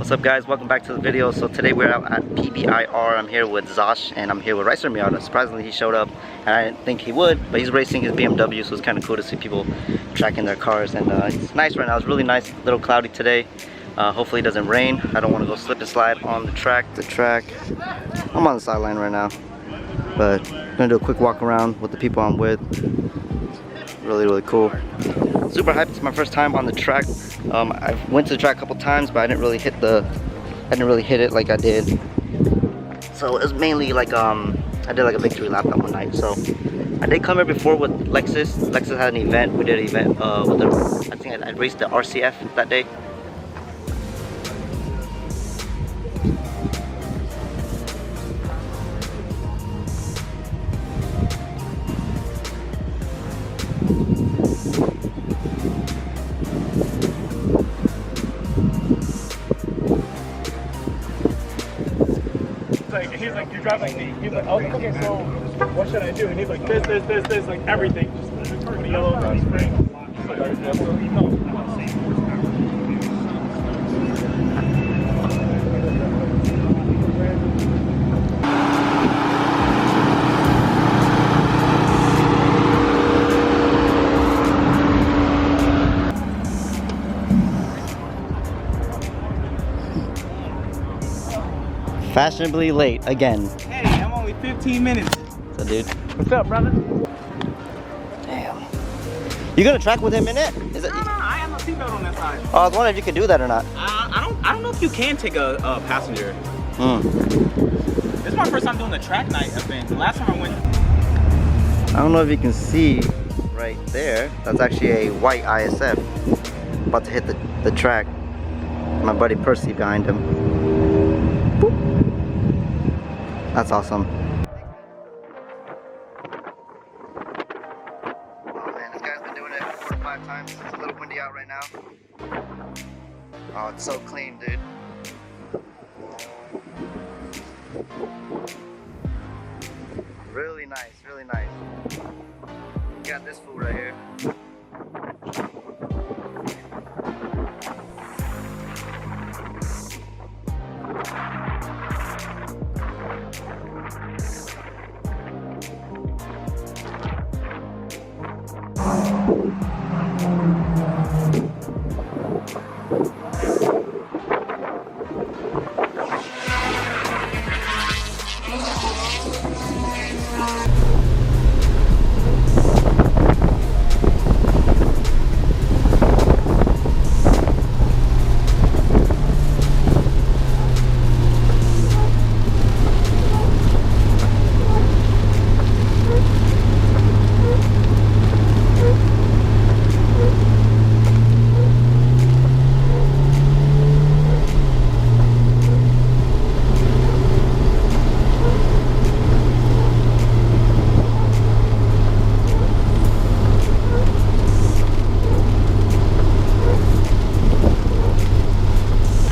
What's up guys, welcome back to the video. So today we're out at PBIR. I'm here with Zosh and I'm here with Raceway. Surprisingly he showed up and I didn't think he would, but he's racing his BMW, so it's kind of cool to see people tracking their cars. And it's nice right now. It's really nice, a little cloudy today. Hopefully it doesn't rain. I don't want to go slip and slide on the track. I'm on the sideline right now, but I'm gonna do a quick walk around with the people I'm with. Really cool. Super hyped. It's my first time on the track. I went to the track a couple times, but I didn't really hit it like I did. So it was mainly like I did like a victory lap that one night. So I did come here before with Lexus. Lexus had an event. We did an event with the, I think I raced the RCF that day. He's like, you drive like me. He's like, oh, okay, so what should I do? And he's like, this, like everything. Just put yellow on the spring. Fashionably late again. Hey, I'm only 15 minutes. So dude, What's up, brother? damn. You gonna track with him in it? Is it? No, I have no seatbelt on that side. Oh, I was wondering if you could do that or not. I don't know if you can take a passenger. This is my first time doing the track night event. The last time I went. I don't know if you can see right there. That's actually a white ISF. About to hit the track. My buddy Percy behind him. Boop. That's awesome. Oh man, this guy's been doing it 4 to 5 times. It's a little windy out right now. Oh, it's so clean, dude. Really nice, really nice. Got this fool right here.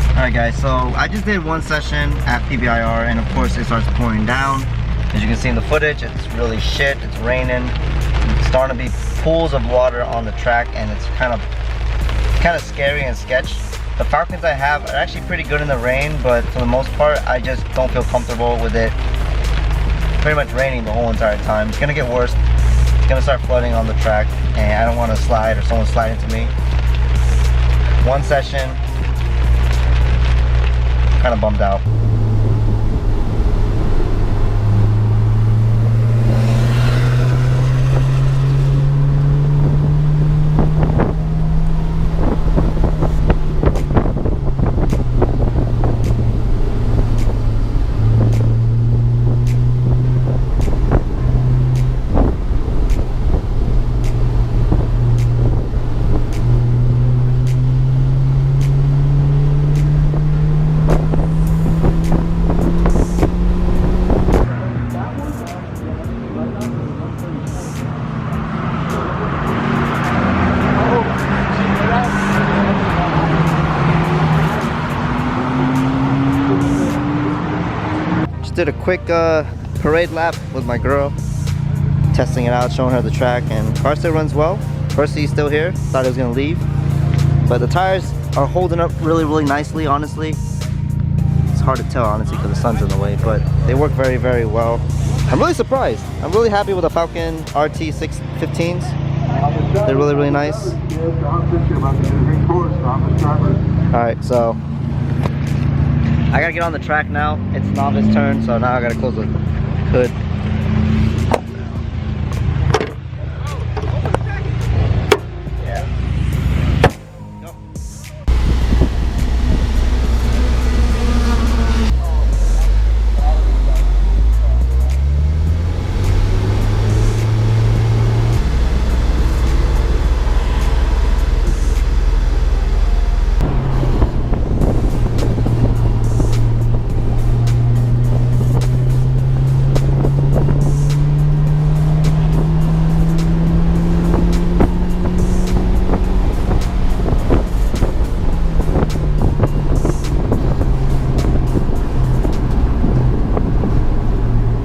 Alright guys, so I just did one session at PBIR and of course it starts pouring down. As you can see in the footage, it's really shit, it's raining. It's starting to be pools of water on the track and it's kind of scary and sketch. The Falcons I have are actually pretty good in the rain, but for the most part I just don't feel comfortable with it pretty much raining the whole entire time. It's gonna get worse. It's gonna start flooding on the track and I don't want to slide or someone slide into me. One session, kind of bummed out. Did a quick parade lap with my girl, testing it out, showing her the track, and car still runs well. Percy's still here. Thought he was gonna leave, but the tires are holding up really nicely, honestly. hard to tell honestly because the sun's in the way, but they work very, very well. I'm really surprised. I'm really happy with the Falcon RT 615s. They're really, really nice. Alright, so I gotta get on the track now. It's novice turn, so now I gotta close the hood.